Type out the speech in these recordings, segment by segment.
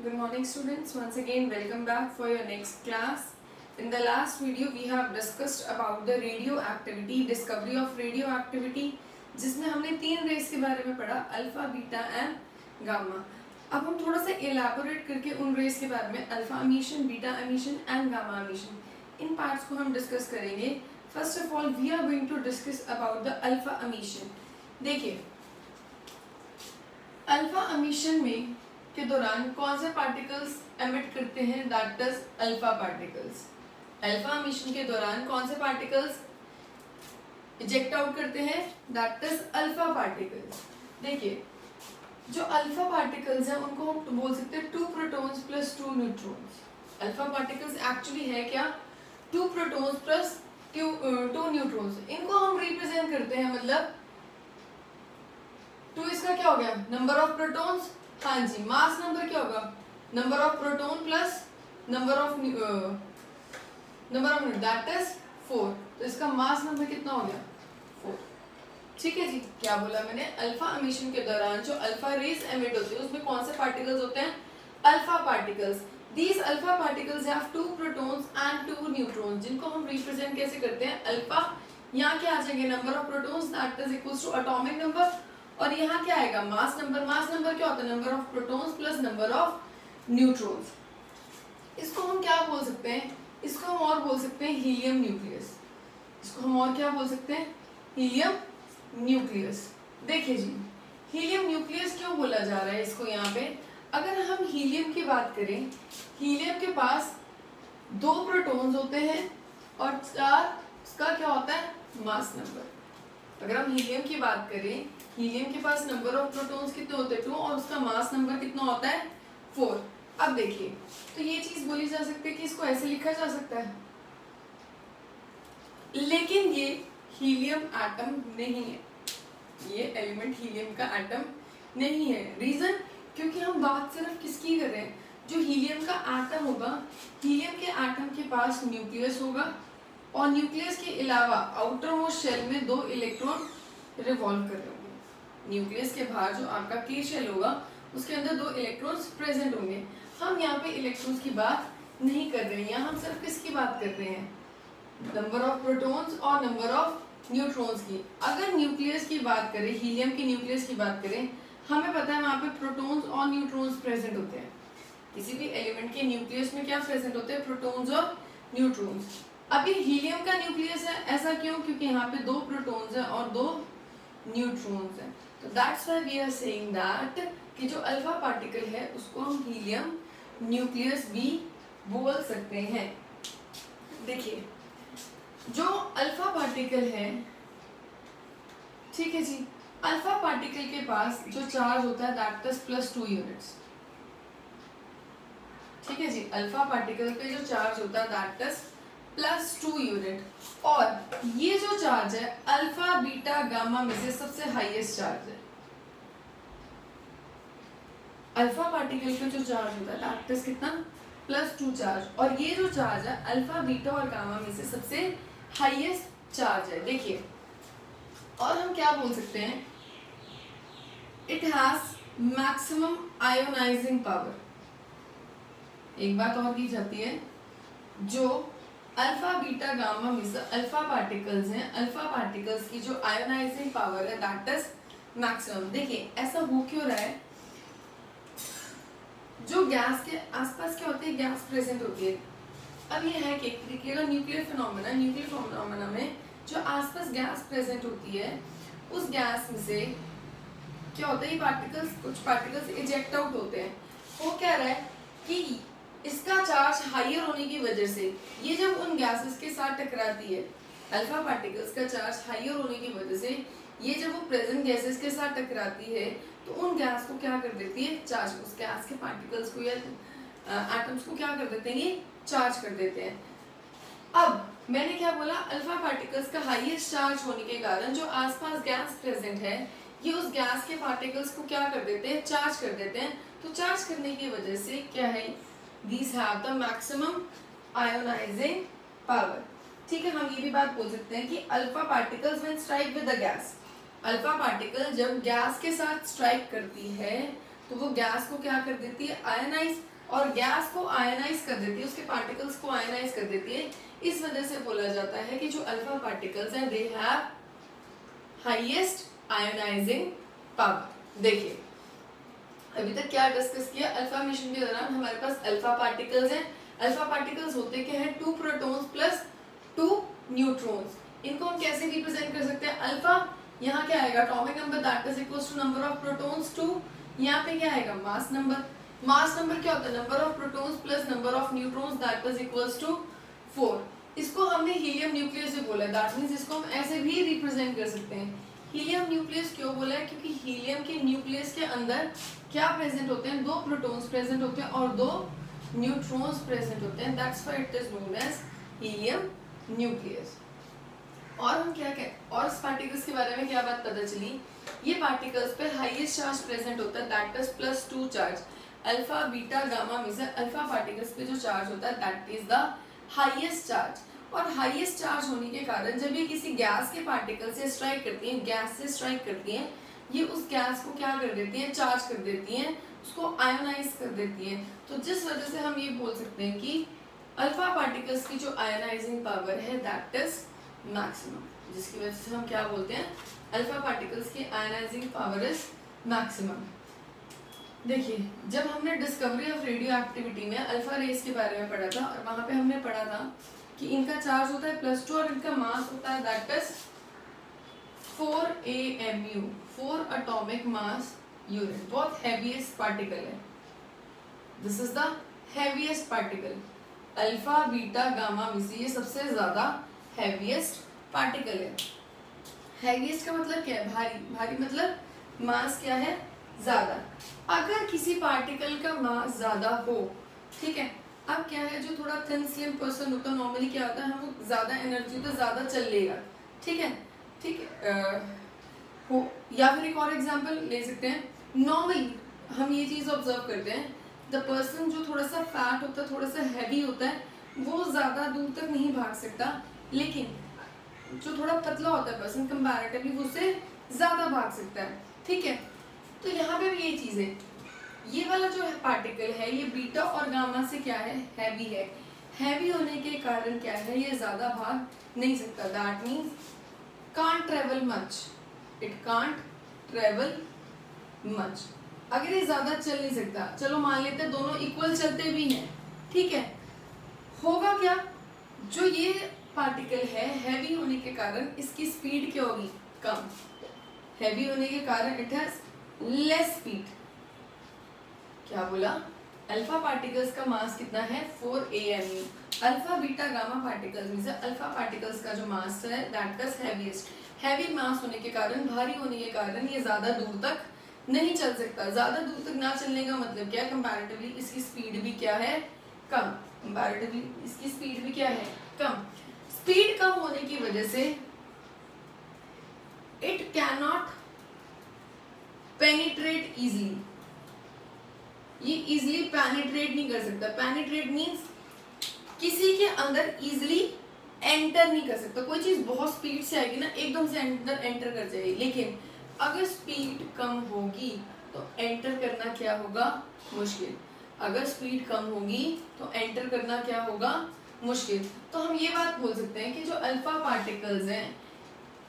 Good morning students, once again welcome back for your next class. In the last video we have discussed about the radioactivity, discovery of radioactivity, जिसमें हमने 3 race के बारे में पढ़ा, alpha, beta and gamma. अब हम थोड़ा सा एलैबोरेट करके उन रेस के बारे में alpha emission, beta emission and gamma emission, इन पार्ट्स को हम डिस्कस करेंगे. First of all we are going to discuss about the alpha emission. देखिए, अल्फा एमिशन में के दौरान कौन से पार्टिकल्स एमिट करते हैं, that is alpha particles. Alpha emission के दौरान कौन से पार्टिकल्स इजेक्ट आउट करते हैं, दैट इज अल्फा पार्टिकल्स. देखिए, जो अल्फा पार्टिकल्स हैं उनको हम बोल सकते हैं 2 protons plus 2 neutrons. Alpha particles actually है क्या, 2 प्रोटॉन्स प्लस 2 न्यूट्रॉन्स. इनको हम रिप्रेजेंट करते हैं, मतलब 2 इसका क्या हो गया, नंबर ऑफ प्रोटॉन्स. हाँ जी, मास नंबर क्या होगा, number of proton plus number of that is 4. तो इसका मास नंबर कितना हो गया, 4. ठीक है जी. क्या बोला मैंने, अल्फा एमिशन के दौरान जो अल्फा रेज एमिट होती है उसमें कौन से पार्टिकल्स होते हैं, alpha particles. These alpha particles have 2 protons and 2 neutrons, जिनको हम रिप्रेजेंट कैसे करते हैं, अल्फा. यहाँ क्या आ जाएंगे, number of protons that is equals to atomic number, और यहाँ क्या आएगा, मास नंबर. मास नंबर क्या होता है, number of protons plus number of neutrons. इसको हम क्या बोल सकते हैं, इसको हम और बोल सकते हैं हीलियम न्यूक्लियस. इसको हम और क्या बोल सकते हैं, हीलियम न्यूक्लियस. देखिए जी, हीलियम न्यूक्लियस क्यों बोला जा रहा है इसको यहाँ पे. अगर हम हीलियम की बात करें, हीलियम के पास 2 प्रोटॉन्स होते हैं और 4 उसका क्या होता है, मास नंबर. अगर हम हीलियम की बात करें, हीलियम के पास नंबर ऑफ प्रोटॉन्स कितने होते हैं, 2, और उसका मास नंबर कितना होता है, 4. अब देखिए, तो ये चीज बोली जा सकती है कि इसको ऐसे लिखा जा सकता है, लेकिन ये हीलियम एटम नहीं है. ये एलिमेंट हीलियम का एटम नहीं है. रीजन, क्योंकि हम बात सिर्फ किसकी कर रहे हैं, जो हीलियम का एटम होगा, हीलियम के एटम के पास न्यूक्लियस होगा, और न्यूक्लियस के अलावा आउटर मोस्ट शेल में 2 इलेक्ट्रॉन रिवॉल्व कर रहे होंगे. न्यूक्लियस के बाहर जो आपका के शेल होगा उसके अंदर 2 इलेक्ट्रॉन्स प्रेजेंट होंगे. हम यहाँ पे इलेक्ट्रॉन्स की बात नहीं कर रहे हैं, यहाँ हम सिर्फ किसकी बात कर रहे हैं, नंबर ऑफ प्रोटॉन्स और नंबर ऑफ न्यूट्रॉन्स की. अगर न्यूक्लियस की बात करें, हीलियम की न्यूक्लियस की बात करें, हमें पता है वहाँ पे प्रोटॉन्स और न्यूट्रॉन्स प्रेजेंट होते हैं. किसी भी एलिमेंट के न्यूक्लियस में क्या प्रेजेंट होते हैं, प्रोटॉन्स और न्यूट्रॉन्स. अभी हीलियम का न्यूक्लियस है, ऐसा क्यों, क्योंकि यहाँ पे 2 प्रोटॉन्स हैं और 2 न्यूट्रॉन्स हैं. तो that's why we are saying that कि जो अल्फा पार्टिकल है उसको हम हीलियम न्यूक्लियस भी बोल सकते हैं. देखिए, जो अल्फा पार्टिकल है, ठीक है जी, अल्फा पार्टिकल के पास जो चार्ज होता है दैट इज +2 यूनिट्स. ठीक है जी, अल्फा पार्टिकल पे जो चार्ज होता है दैट इज +2 यूनिट. और ये जो चार्ज है अल्फा, बीटा, गामा में से सबसे हाईएस्ट चार्ज है. अल्फा पार्टिकल पे जो चार्ज होता है दैट इज कितना, +2 चार्ज, और ये जो चार्ज है अल्फा, बीटा और गामा में से सबसे हाईएस्ट चार्ज है. देखिए, और हम क्या बोल सकते हैं, it has maximum ionising power. एक बात और की जाती है, जो अल्फा, बीटा, गामा में से अल्फा पार्टिकल्स हैं, अल्फा पार्टिकल्स की जो आयोनाइजिंग पावर है दैट इज मैक्सिमम. देखिए, ऐसा हो क्यों रहा है, जो गैस के आसपास क्या होती है, गैस प्रेजेंट होती है. अब ये है कि देखिएगा, न्यूक्लियर फिनोमेना में जो आसपास गैस प्रेजेंट होती है, उस गैस में से क्या होता है, ये पार्टिकल्स, कुछ पार्टिकल्स इजेक्ट आउट होते हैं. वो कह रहा है कि इसका चार्ज हाइयर होने की वजह से ये जब उन गैसेस के साथ टकराती है, अल्फा पार्टिकल्स का चार्ज हाइयर होने की वजह से ये जब वो प्रेजेंट गैसेस के साथ टकराती है तो उन गैस को क्या कर देती है, चार्ज, उस गैस के पार्टिकल्स को या एटम्स को क्या कर देते हैं, ये चार्ज कर देते हैं. अब मैंने क्या बोला, अल्फा पार्टिकल्स का हाईएस्ट चार्ज होने के कारण जो आसपास गैस प्रेजेंट है, ये उस गैस के पार्टिकल्स को क्या कर देते हैं, चार्ज कर देते हैं. तो चार्ज करने की वजह से क्या है, these have the maximum ionizing power. ठीक है, हम ये भी बात बोल सकते हैं कि alpha particles when strike with the gas, alpha particle जब गैस के साथ स्ट्राइक करती है तो वो गैस को क्या कर देती है, आयनाइज, और गैस को आयनाइज कर देती है, उसके पार्टिकल्स को आयनाइज कर देती है। इस वजह से बोला जाता है कि जो अल्फा पार्टिकल्स हैं they have highest ionising power. देखिए अभी तक क्या डिस्कस किया, अल्फा मिशन के दौरान हमारे पास अल्फा पार्टिकल्स हैं। अल्फा पार्टिकल्स होते क्या है, 2 प्रोटॉन्स प्लस 2 न्यूट्रॉन्स। इनको हम कैसे रिप्रेजेंट कर सकते हैं, अल्फा यहाँ क्या आएगा, atomic number that is equal to number of protons 2, यहाँ पे क्या आएगा, मास नंबर। मास नंबर क्या होता है, number of protons plus number of neutrons that is equal to 4। इसको हमने हीलियम न्यूक्लियस से बोला है, दैट मींस इसको हम ऐसे भी रिप्रेजेंट कर सकते हैं। हीलियम न्यूक्लियस क्यों बोला है, क्योंकि हीलियम के न्यूक्लियस के अंदर क्या प्रेजेंट होते हैं, 2 प्रोटॉन्स प्रेजेंट होते हैं और 2 न्यूट्रॉन्स प्रेजेंट होते हैं, that's why it is known as helium nucleus. और हम क्या कहें, और इस पार्टिकल्स के बारे में क्या बात पता चली, ये पार्टिकल्स पे हाईएस्ट चार्ज प्रेजेंट होता है, that is +2 charge. Alpha beta gamma में से अल्फा पार्टिकल्स पे जो चार्ज होता है that is the highest charge. और हाईएस्ट चार्ज होने के कारण जब ये किसी गैस के पार्टिकल से स्ट्राइक करती हैं, गैस से स्ट्राइक करती हैं, ये उस गैस को क्या कर देती हैं, चार्ज कर देती हैं, उसको आयोनाइज कर देती हैं। तो जिस वजह से हम ये बोल सकते हैं कि अल्फा पार्टिकल्स की जो आयोनाइजिंग पावर है दैट इज मैक्सिमम, जिसकी वजह से हम क्या बोलते हैं, अल्फा पार्टिकल्स की आयोनाइजिंग पावर इज मैक्सिमम। देखिए जब हमने डिस्कवरी ऑफ रेडियो एक्टिविटी में अल्फा रेस के बारे में पढ़ा था, और वहां पे हमने पढ़ा था कि इनका चार्ज होता है +2 और इनका मास होता है that is 4 AMU, 4 atomic mass unit. बहुत हैवीएस्ट पार्टिकल है, this is the heaviest particle. Alpha beta gamma में से ये सबसे ज्यादा हैवीएस्ट पार्टिकल है। हैवीएस्ट का मतलब क्या है, भारी। भारी मतलब मास क्या है, ज्यादा। अगर किसी पार्टिकल का मास ज्यादा हो, ठीक है, अब क्या है, जो थोड़ा थिन स्लिम पर्सन होता है नॉर्मली क्या होता है, वो ज्यादा एनर्जी तो ज्यादा चल लेगा, ठीक है, ठीक है, हो। या फिर एक और एग्जांपल ले सकते हैं, नॉर्मली हम ये चीज ऑब्जर्व करते हैं, द पर्सन जो थोड़ा सा फैट होता है, थोड़ा सा हैवी होता है, वो ज्यादा दूर तक नहीं भाग सकता, लेकिन जो थोड़ा पतला होता है पर्सन कंपैरेटिवली वो उससे ज्यादा भाग सकता है, ठीक है। तो यहाँ पे भी यही चीज है, ये वाला जो पार्टिकल है ये बीटा और गामा से क्या है, हैवी है। हैवी होने के कारण क्या है, ये ज्यादा भाग नहीं सकता, that means can't travel much, it can't travel much. अगर ये ज्यादा चल नहीं सकता, चलो मान लेते हैं दोनों इक्वल चलते भी हैं, ठीक है, होगा क्या, जो ये पार्टिकल है हैवी होने के कारण इसकी स्पीड क्या होगी, कम। हैवी होने के कारण इट हैज लेस स्पीड। क्या बोला, अल्फा पार्टिकल्स का मास कितना है, 4 AMU। Alpha beta gamma particles में से अल्फा पार्टिकल्स का जो मास है दैट इज हैवीएस्ट। हैवी मास होने के कारण, भारी होने के कारण ये ज्यादा दूर तक नहीं चल सकता। ज्यादा दूर तक ना चलने का मतलब क्या, कंपैरेटिवली इसकी स्पीड भी क्या है, कम। कंपैरेटिवली इसकी स्पीड भी क्या है, कम। स्पीड कम होने की वजह से it can not penetrate easily, ये इजीली पेनिट्रेट नहीं कर सकता। पेनिट्रेट मींस किसी के अंदर इजीली एंटर नहीं कर सकता। कोई चीज बहुत स्पीड से आएगी ना, एकदम से अंदर एंटर कर जाएगी, लेकिन अगर स्पीड कम होगी तो एंटर करना क्या होगा, मुश्किल। अगर स्पीड कम होगी तो एंटर करना क्या होगा, मुश्किल। तो हम ये बात बोल सकते हैं कि जो अल्फा पार्टिकल्स हैं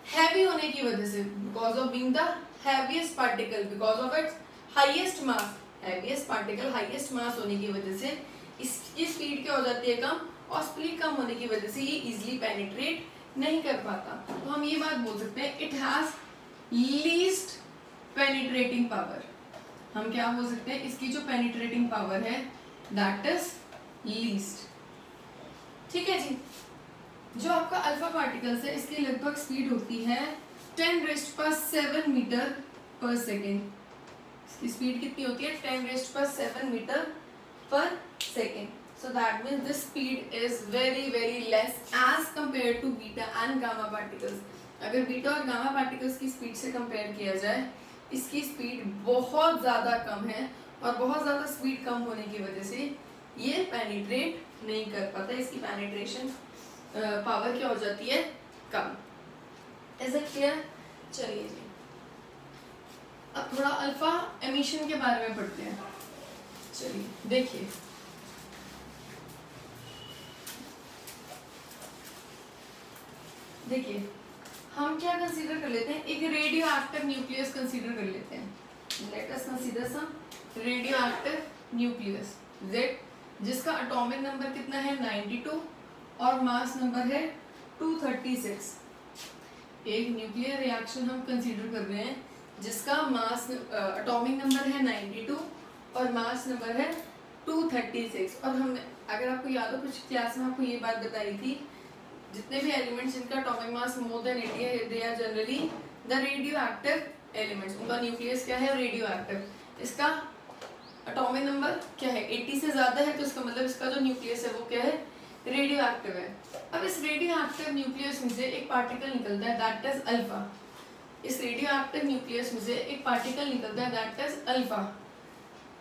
हैवी होने की वजह से, because of being the heaviest particle, because of its highest mass, heaviest particle highest mass होने की वजह से इसकी स्पीड क्या हो जाती है, कम। और स्पीड कम होने की वजह से ये इजीली पेनिट्रेट नहीं कर पाता। तो हम ये बात बोल सकते हैं it has least penetrating power. हम क्या बोल सकते हैं, इसकी जो पेनिट्रेटिंग पावर है दैट इज लीस्ट, ठीक है जी। जो आपका अल्फा पार्टिकल्स है इसकी लगभग स्पीड होती है 10⁻⁷ मीटर पर सेकेंड। इसकी स्पीड कितनी होती है, 10⁻⁷ मीटर पर second. So that means this speed is very less as compared to beta and gamma particles. अगर बीटा और गामा पार्टिकल्स की स्पीड से कंपेयर किया जाए, इसकी स्पीड बहुत ज़्यादा कम है, और बहुत ज़्यादा स्पीड कम होने की वजह से ये पेनिट्रेट नहीं कर पाता। इसकी पेनिट्रेशन पावर क्या हो जाती है, कम। ऐसा क्लियर, चलिए जी। अब थोड़ा अल्फा एमिशन के बारे में पढ़ते हैं। चलिए देखिए, देखिए हम क्या कंसीडर कर लेते हैं, एक रेडियो एक्टिव न्यूक्लियस कंसीडर कर लेते हैं। लेट अस कंसीडर सम रेडियो एक्टिव न्यूक्लियस Z, जिसका एटॉमिक नंबर कितना है 92 और मास नंबर है 236। एक न्यूक्लियर रिएक्शन हम कंसीडर कर रहे हैं जिसका मास एटॉमिक नंबर है 92 और मास नंबर है 236। और हमने, अगर आपको याद हो, कुछ क्लास में आपको ये बात बताई थी, जितने भी एलिमेंट्स जिनका एटॉमिक मास मोर देन 80 है, they are generally the radioactive elements. उनका न्यूक्लियस क्या है, रेडियो एक्टिव। इसका एटॉमिक नंबर क्या है, 80 से ज्यादा है, तो इसका मतलब इसका जो न्यूक्लियस है वो क्या है, रेडियो एक्टिव है। अब इस रेडियो एक्टिव न्यूक्लियस में से एक पार्टिकल निकलता है, दैट इज अल्फा। इस रेडियो एक्टिव न्यूक्लियस में से एक पार्टिकल निकलता है, दैट इज अल्फा।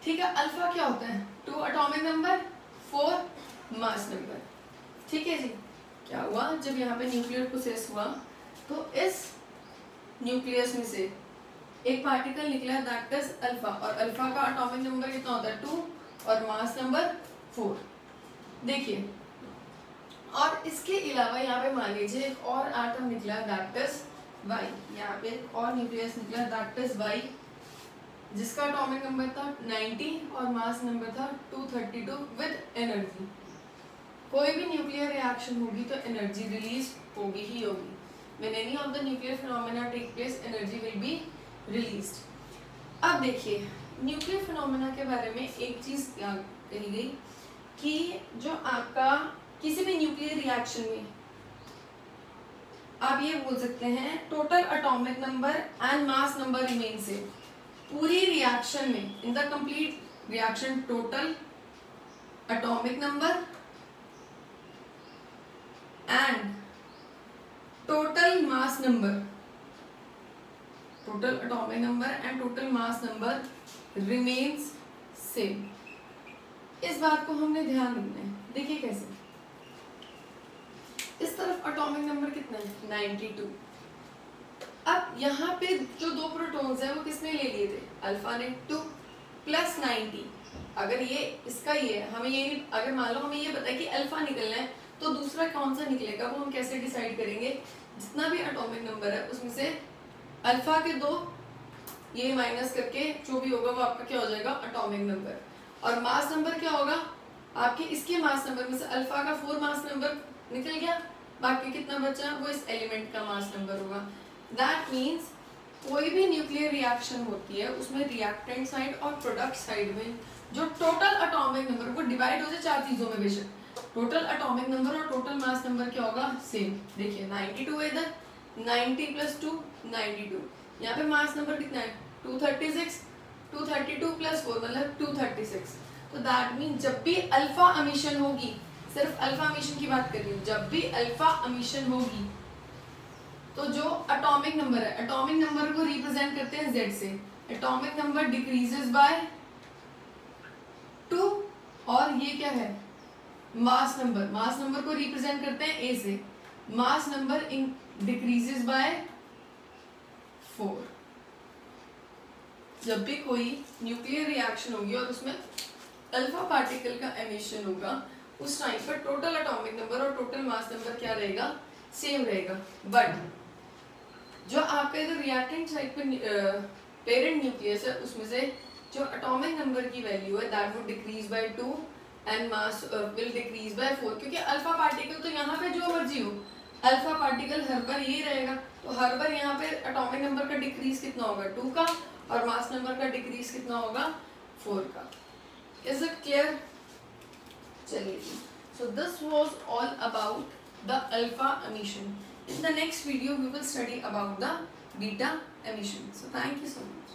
ठीक है, अल्फा क्या होता है, 2 एटॉमिक नंबर 4 मास नंबर। ठीक है जी, क्या हुआ, जब यहाँ पे न्यूक्लियर प्रोसेस हुआ तो इस न्यूक्लियस में से एक पार्टिकल निकला, दैट इज अल्फा। और अल्फा का एटॉमिक नंबर कितना होता है 2 और मास नंबर 4। देखिए, और इसके अलावा यहाँ पे मान लीजिए एक और एटम निकला, दैट इज वाई। यहाँ पे और न्यूक्लियस निकला, दैट इज वाई, जिसका एटॉमिक नंबर था 90 और मास नंबर था 232 विद एनर्जी। कोई भी न्यूक्लियर रिएक्शन होगी तो एनर्जी रिलीज होगी ही होगी। When any of the nuclear phenomena take place, energy will be released. अब देखिए, न्यूक्लियर फिनोमेना के बारे में एक चीज कही गई कि जो आपका किसी भी न्यूक्लियर रिएक्शन में आप ये बोल सकते हैं total atomic number and mass number remain से। पूरी रिएक्शन में, in the complete reaction, total atomic number and total mass number, total atomic number and total mass number remains same. इस बात को हमने ध्यान रखना है। देखिए कैसे, इस तरफ एटॉमिक नंबर कितना है 92। अब यहाँ पे जो 2 प्रोटॉन्स हैं वो किसने ले लिए थे, अल्फा ने, 2 प्लस 90। अगर ये इसका ही है, हमें ये, अगर मान लो हमें ये पता है कि अल्फा निकलना है, तो दूसरा कौन सा निकलेगा वो हम कैसे डिसाइड करेंगे। जितना भी एटॉमिक नंबर है उसमें से अल्फा के 2 ये माइनस करके जो भी होगा वो आपका क्या हो जाएगा, एटॉमिक नंबर। और मास नंबर क्या होगा आपके, इसके मास नंबर में से अल्फा का 4 मास नंबर निकल गया, बाकी कितना बचा वो इस एलिमेंट का मास नंबर होगा। दैट मीन्स कोई भी न्यूक्लियर रिएक्शन होती है उसमें रिएक्टेंट साइड और प्रोडक्ट साइड में जो टोटल एटॉमिक नंबर, वो डिवाइड हो जाए 4 चीजों में बेशक, टोटल एटॉमिक नंबर और टोटल मास नंबर क्या होगा, सेम। देखिए 92 है इधर, 90 + 2 92। यहाँ पे मास नंबर कितना है 236, 232 + 4 मतलब 236। तो दैट मीन जब भी अल्फा एमिशन होगी, सिर्फ अल्फा एमिशन की बात कर रही हूँ, जब भी अल्फा एमिशन होगी तो जो एटॉमिक नंबर है, एटॉमिक नंबर को रिप्रेजेंट करते हैं Z से। एटॉमिक नंबर डिक्रीजेस बाय 2 और ये क्या है मास नंबर, मास नंबर को रिप्रेजेंट करते हैं A से। Mass number in decreases by 4। जब भी कोई न्यूक्लियर रिएक्शन होगी और उसमें अल्फा पार्टिकल का एमिशन होगा, उस टाइम पर टोटल एटॉमिक नंबर और टोटल मास नंबर क्या रहेगा, सेम रहेगा। बट जो आपका इधर रिएक्टेंट साइड पे पेरेंट न्यूक्लियस है उसमें से जो एटॉमिक नंबर की वैल्यू है that would decrease by 2 and mass will decrease by 4। क्योंकि अल्फा पार्टिकल तो यहाँ पे जो मर्जी हो, अल्फा पार्टिकल हर बार ये रहेगा, तो हर बार यहाँ पे एटॉमिक नंबर का डिक्रीज कितना होगा 2 का, और मास नंबर का डिक्रीज कितना होगा 4 का। Is it clear? चलिए, so this was all about the alpha emission. In the next video we will study about the beta emission. So thank you so much.